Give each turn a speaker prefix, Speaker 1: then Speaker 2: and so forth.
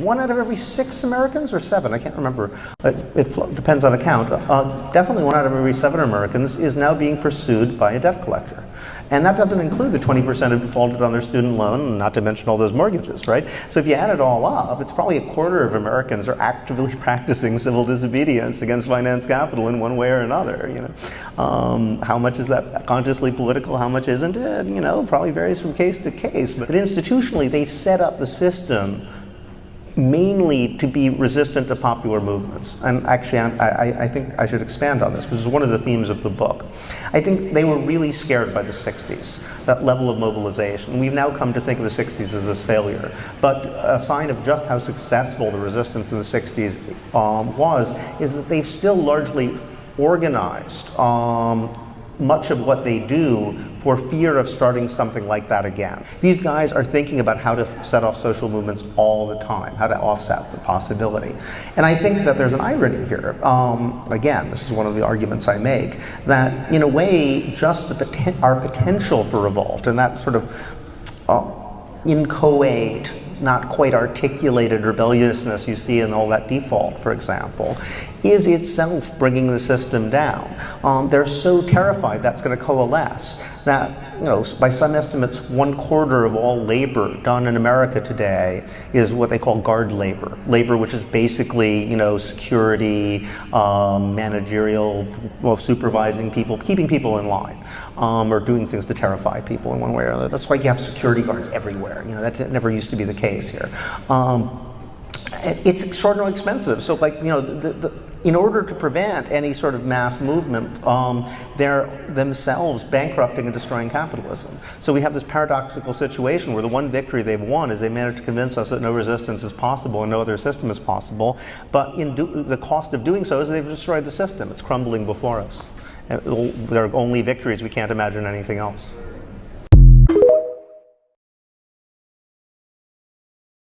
Speaker 1: 1 out of every 6 Americans, or 7, I can't remember, it depends on account, definitely 1 out of every 7 Americans is now being pursued by a debt collector. And that doesn't include the 20% who defaulted on their student loan, not to mention all those mortgages, right? So if you add it all up, it's probably 1/4 of Americans are actively practicing civil disobedience against finance capital in one way or another, you know. How much is that consciously political, how much isn't it? You know, probably varies from case to case. But institutionally, they've set up the system mainly to be resistant to popular movements. And actually, I think I should expand on this, because it's one of the themes of the book. I think they were really scared by the 60s, that level of mobilization. We've now come to think of the 60s as this failure. But a sign of just how successful the resistance in the 60s is that they've still largely organized much of what they do for fear of starting something like that again. These guys are thinking about how to set off social movements all the time, how to offset the possibility. And I think that there's an irony here. Again, this is one of the arguments I make, that in a way, just our potential for revolt and that sort of inchoate, not quite articulated rebelliousness you see in all that default, for example, is itself bringing the system down. They're so terrified that's going to coalesce that, you know, by some estimates, 1/4 of all labor done in America today is what they call guard labor. Labor which is basically, you know, security, managerial, well, supervising people, keeping people in line, or doing things to terrify people in one way or another. That's why you have security guards everywhere. You know, that never used to be the case here. It's extraordinarily expensive. So, like, you know, in order to prevent any sort of mass movement, they're themselves bankrupting and destroying capitalism. So we have this paradoxical situation where the one victory they've won is they managed to convince us that no resistance is possible and no other system is possible. But the cost of doing so is they've destroyed the system. It's crumbling before us. There are only victories. We can't imagine anything else.